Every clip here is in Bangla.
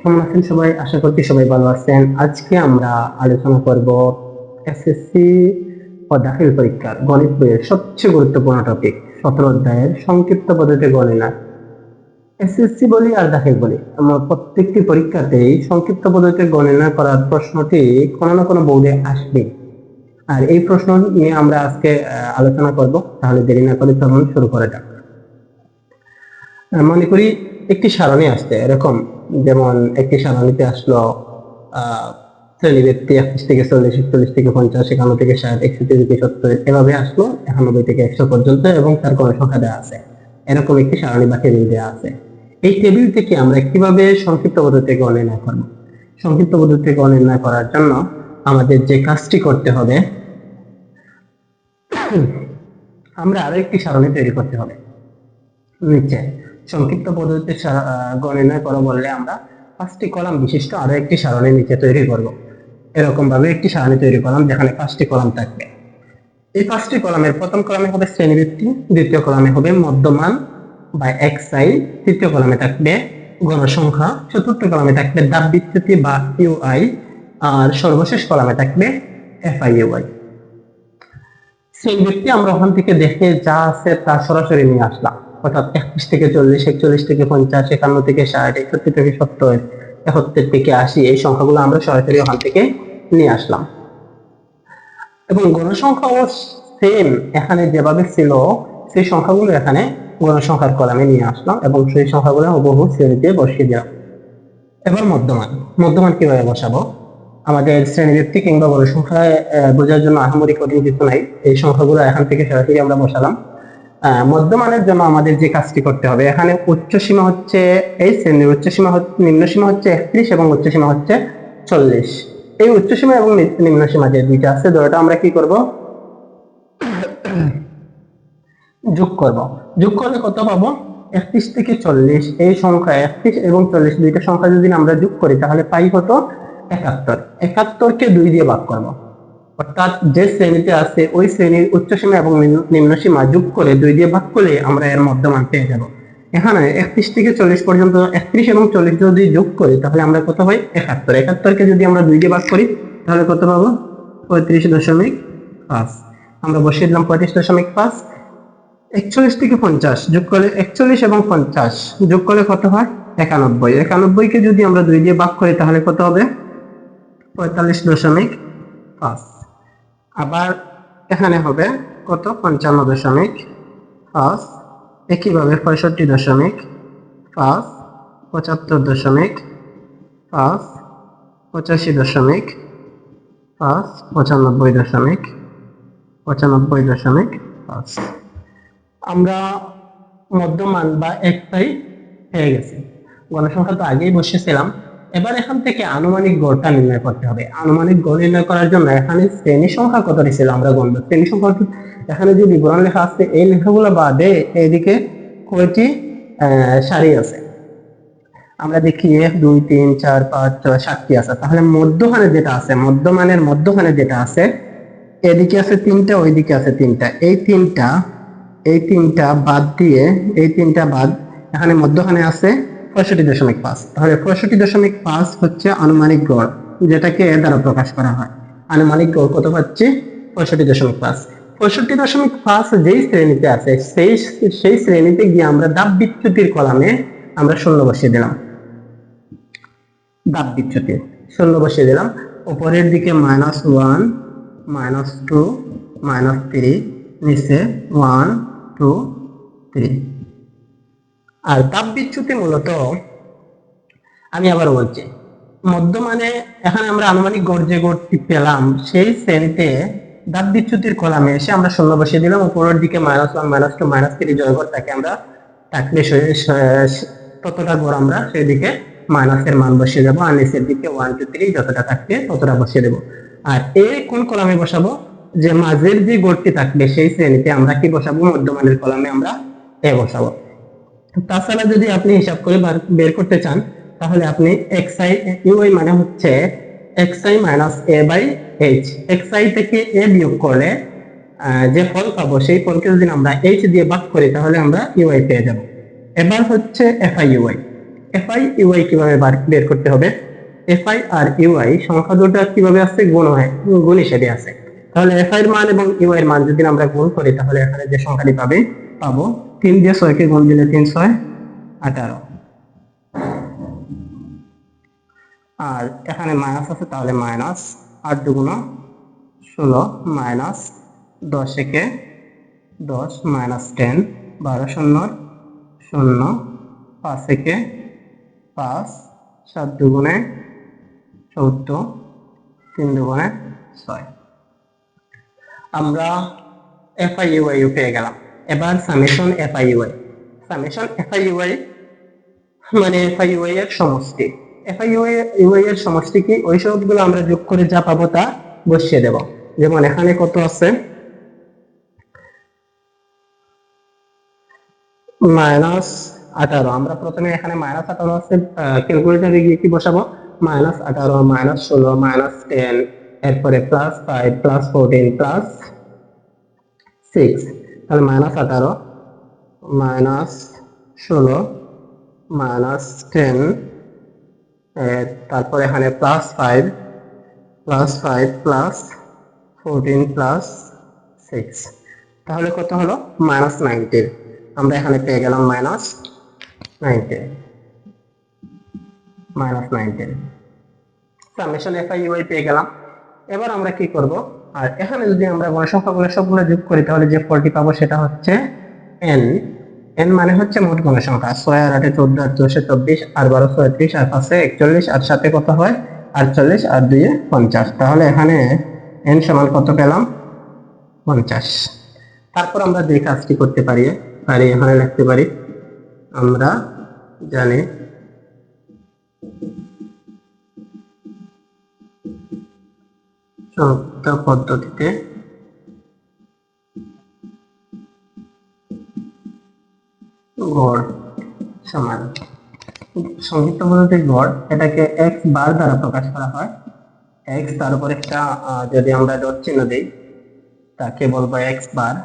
কেমন আছেন সবাই? আশা করছি সবাই ভালো আছেন। আজকে আমরা আলোচনা করব এসএসসি ও দাখিল পরীক্ষার গণিত বইয়ের সবচেয়ে গুরুত্বপূর্ণ টপিক 17 অধ্যায়ের সংক্ষিপ্ত পদ্ধতি গণনা। এসএসসি বলি আর দাখিল বলি, আমার প্রত্যেকটি পরীক্ষাতেই সংক্ষিপ্ত পদ্ধতিতে গণনা করার প্রশ্নটি কোনো না কোনো বোর্ডে আসবে। আর এই প্রশ্ন নিয়ে আমরা আজকে আলোচনা করব। তাহলে দেরি না করে চলুন শুরু করা যাক। মনে করি একটি সারণী আসছে এরকম, যেমন একটি সারণীতে আসলো শ্রেণীব্যক্তি 31 থেকে 40, 41 থেকে 50, 51 থেকে 60, 61 থেকে 70 এভাবে আসলো 91 থেকে 100 পর্যন্ত, এবং তার গণসংখ্যা দেওয়া আছে। এরকম একটি সারণী বা টেবিল দেওয়া আছে। এই টেবিল থেকে আমরা কিভাবে সংক্ষিপ্ত পদ্ধতিতে গণনা করব? সংক্ষিপ্ত পদ্ধতিতে গণনা করার জন্য আমাদের যে কাজটি করতে হবে, আমরা আরো একটি সারণী তৈরি করতে হবে। নিচে সংক্ষিপ্ত পদ্ধতিতে গণনা করা বললে আমরা 5টি কলাম বিশিষ্ট আরো একটি সারণী নিচে তৈরি করব। এরকম ভাবে একটি সারণী তৈরি করলাম যেখানে 5টি কলাম থাকবে। এই 5টি কলামের প্রথম কলামে হবে শ্রেণীবৃত্তি, দ্বিতীয় কলামে হবে মধ্যমান বা এক্সআই, তৃতীয় কলামে থাকবে গণসংখ্যা, চতুর্থ কলামে থাকবে ধাপ বিচ্যুতি বা ইউআই, আর সর্বশেষ কলামে থাকবে এফআইইউআই। শ্রেণীবৃত্তি আমরা ওখান থেকে দেখে যা আছে তা সরাসরি নিয়ে আসলাম, অর্থাৎ 31 থেকে 40, 41 থেকে 50, 51 থেকে 60, 61 থেকে 70, 71 থেকে 80, এই সংখ্যাগুলো আমরা সরাসরি ওখান থেকে নিয়ে আসলাম। এবং গণসংখ্যাও সেম এখানে যেভাবে ছিল সেই সংখ্যাগুলো এখানে গণসংখ্যার কলামে নিয়ে আসলাম এবং সেই সংখ্যাগুলো হুবহু শ্রেণীতে বসিয়ে দিলাম। এবার মধ্যমান কিভাবে বসাবো? আমাদের শ্রেণীবৃত্তি কিংবা গণসংখ্যায় বোঝার জন্য আহামরি কঠিন কিছু নাই। এই সংখ্যাগুলো এখান থেকে সরাসরি আমরা বসালাম। মধ্যমানের জন্য আমাদের যে কাজটি করতে হবে, এখানে উচ্চ সীমা হচ্ছে এই শ্রেণীর উচ্চ সীমা, নিম্ন সীমা হচ্ছে 31 এবং উচ্চ সীমা হচ্ছে 40। এই উচ্চ সীমা এবং নিম্ন সীমা যে দুইটা আছে, দুটোটা আমরা কি করব? যোগ করব। যোগ করলে কত পাবো? 31 থেকে 40, এই সংখ্যা 31 এবং 40 দুইটা সংখ্যা যদি আমরা যোগ করি তাহলে পাই কত? 71। 71কে 2 দিয়ে ভাগ করব, অর্থাৎ যে শ্রেণীতে আছে ওই শ্রেণীর উচ্চ সীমা এবং নিম্ন সীমা যোগ করে 2 দিয়ে ভাগ করলে আমরা এর মধ্যমান পেয়ে যাব। এখানে 31 থেকে 40 পর্যন্ত 31 এবং 40 যদি যোগ করি তাহলে আমরা কত পাই? 71। 71কে যদি আমরা 2 দিয়ে ভাগ করি তাহলে কত পাবো? 35.5। আমরা বসিয়ে দিলাম 35.5। 41 থেকে 50 যোগ করলে 41 এবং 50 যোগ করলে কত হয়? 91। 91কে যদি আমরা 2 দিয়ে ভাগ করি তাহলে কত হবে? 45.5। আবার এখানে হবে কত? 55.5। একইভাবে 65.5, 75.5, 85.5, 95.5। আমরা মধ্যমান বা একটাই পেয়ে গেছি। গণসংখ্যা তো আগেই বসেছিলাম। এবার এখান থেকে আনুমানিক গড়টা নির্ণয় করতে হবে। আনুমানিক গড় নির্ণয় করার জন্য এখানে শ্রেণী সংখ্যা কতটি ছিল আমরা গণনা। শ্রেণী সংখ্যা এখানে যে বিবরণ লেখা আছে এই লেখাগুলো বাদে এইদিকে কয়টি সারি আছে? আমরা দেখি 1, 2, 3, 4, 5, 6, 7টি আছে। তাহলে মধ্যখানে যেটা আছে, মধ্যমানের মধ্যখানে যেটা আছে, এদিকে আছে 3টা, ওইদিকে আছে 3টা। এই তিনটা বাদ দিয়ে, এই 3টা বাদ, এখানে মধ্যখানে আছে 65.5। তাহলে 65.5 হচ্ছে আনুমানিক গড়, যেটাকে এর দ্বারা প্রকাশ করা হয়। আনুমানিক গড় কত পাচ্ছি? 65.5। 65.5 যেই শ্রেণীতে আছে সেই শ্রেণীতে গিয়ে আমরা ধাপ বিচ্যুতির কলামে আমরা শূন্য বসিয়ে দিলাম। ধাপ বিচ্যুতি শূন্য বসিয়ে দিলাম। উপরের দিকে -1, -2, -3, নিচে 1, 2, 3। আর ধাপ বিচ্যুতি মূলত, আমি আবার বলছি, মধ্যমানে এখানে আমরা আনুমানিক গড় যে গড়টি পেলাম সেই শ্রেণীতে ধাপ বিচ্যুতির কলামে এসে আমরা শূন্য বসিয়ে দিলাম। উপরের দিকে -1, -2, -3 জয়গড় থাকে, আমরা থাকলে ততটা গড় আমরা সেই দিকে মাইনাসের মান বসিয়ে দেবো, আর নিচের দিকে 1, 2, 3 যতটা থাকবে ততটা বসিয়ে দেবো। আর এই কোন কলামে বসাবো? যে মাঝের যে গড়টি থাকবে সেই শ্রেণীতে আমরা কি বসাবো? মধ্যমানের কলামে আমরা এ বসাবো। তাছাড়া যদি আপনি হিসাব করে বের করতে চান তাহলে আপনি xi ui মানে হচ্ছে xi minus a by h। xi থেকে a বিয়োগ করলে যে ফল পাবো সেই ফলকে যদি আমরা h দিয়ে ভাগ করি তাহলে আমরা ui পেয়ে যাব। এবার হচ্ছে fiui। এফআই ইউআই কিভাবে বের করতে হবে? এফআই আর ইউআই সংখ্যা দুটো কিভাবে আছে? গুণ হিসেবে আছে। তাহলে এফআই এর মান এবং ইউআই এর মান যদি আমরা গুণ করি তাহলে এখানে যে সংখ্যাটি পাবো 3 দিয়ে 6 কে গুণ দিলে 3 6 18, আর এখানে মাইনাস আছে তাহলে মাইনাস 8 দুগুণ 16 মাইনাস 10 একে 10 মাইনাস 10 12 শূন্য 0 5 একে 5 7 দুগুণে 14 3 দুগুণে 6। আমরা এফআই ইউআই পেয়ে গেলাম। এবার summation fi ui. Summation fi ui মানে এফআই ইউআই এর সমষ্টি। এফআই ইউআই এর সমষ্টি কি? ওই সবগুলো আমরা যোগ করে যা পাবো তা বসিয়ে দেব। যেমন এখানে কত আছে? -18। আমরা প্রথমে এখানে -18 আছে, ক্যালকুলেটরে গিয়ে কি বসাবো? -18 -16 -10, এরপরে +5 +14 +6। তাহলে -18 -16 -10, তারপর এখানে +5 +14 +6, তাহলে কত হলো? -19। আমরা এখানে পেয়ে গেলাম -19 সামেশন এফআই ইউআই পেয়ে গেলাম। এবার আমরা কি করব? আর এখানে যদি আমরা গণসংখ্যাগুলো সবগুলো যোগ করি তাহলে যে ফলটি পাবো সেটা হচ্ছে n। n মানে হচ্ছে মোট গণসংখ্যা। 6 আর 8 14 আর 4 24 আর 12 34 আর 5 41 আর 7 কত হয়? 48 আর 2 50। তাহলে এখানে n সমান কত পেলাম? 50। তারপর আমরা যে কাজটি করতে পারি এখানে লিখতে পারি, আমরা জানি সংযুক্ত পদ্ধতিতে গড় সমান সংযুক্ত পদ্ধতির গড়, এটাকে x বার দ্বারা প্রকাশ করা হয়। x তার উপর একটা যদি আমরা ডট চিহ্ন দেই তাকে বলবো x বার।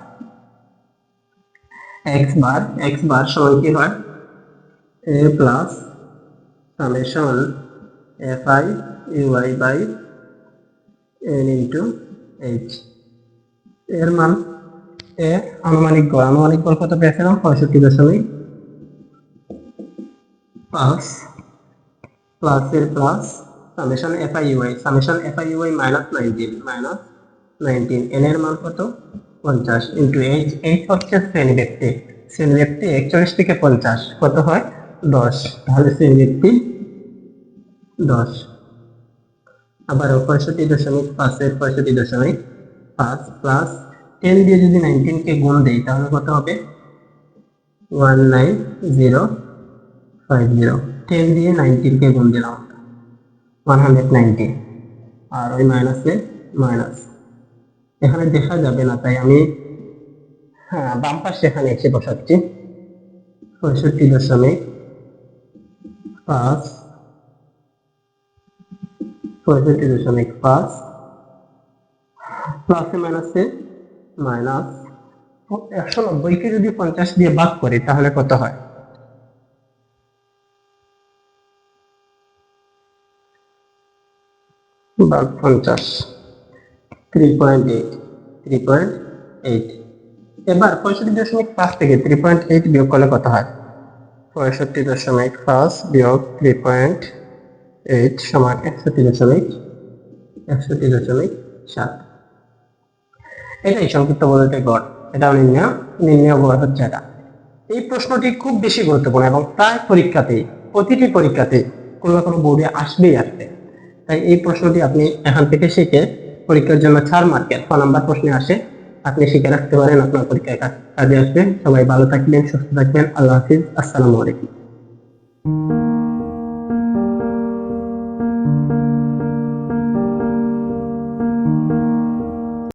x বার সমান কি হয়? a plus summation fi ui by n into h। এর মান এ আনুমানিক গড় কত পেয়েছিলাম? 65.5 প্লাস এর plus summation fi ui minus 19 n এর মান কত? 50 ইনটু h হচ্ছে শ্রেণীব্যক্তি 41 থেকে 50 কত হয়? 10। তাহলে শ্রেণীব্যক্তি 10। আবার 65.5 এর 65.5 প্লাস 10 দিয়ে যদি 19 কে গুণ দেই তাহলে কত হবে? 19050। 10 দিয়ে 19 কে গুণ দিলাম 190, আর ওই মাইনাসে মাইনাস এখানে দেখা যাবে না, তাই আমি বাম পাশে এখানে এসে বসাচ্ছি। 65.5 প্লাসে মাইনাসে মাইনাস 190 কে যদি 50 দিয়ে ভাগ করি তাহলে কত হয়? ভাগ 50 3.8। এবার 65.5 থেকে 3.8 বিয়োগ করলে কত হয়? 65.5 বিয়োগ 3.8 সমান 61.7। এটাই সংক্ষিপ্ত পদ্ধতির গড়। এটা নির্ণয় গড় হচ্ছে এটা। এই প্রশ্নটি খুব বেশি গুরুত্বপূর্ণ এবং প্রায় প্রতিটি পরীক্ষাতে কোনো না কোনো বোর্ডে আসবেই আসবে। তাই এই প্রশ্নটি আপনি এখান থেকে শিখে পরীক্ষার জন্য 4 মার্কের 6 নাম্বার প্রশ্নে আসে, আপনি শিখে রাখতে পারেন, আপনার পরীক্ষায় কাজে আসবে। সবাই ভালো থাকবেন, সুস্থ থাকবেন। আল্লাহ হাফিজ। আসসালামু আলাইকুম।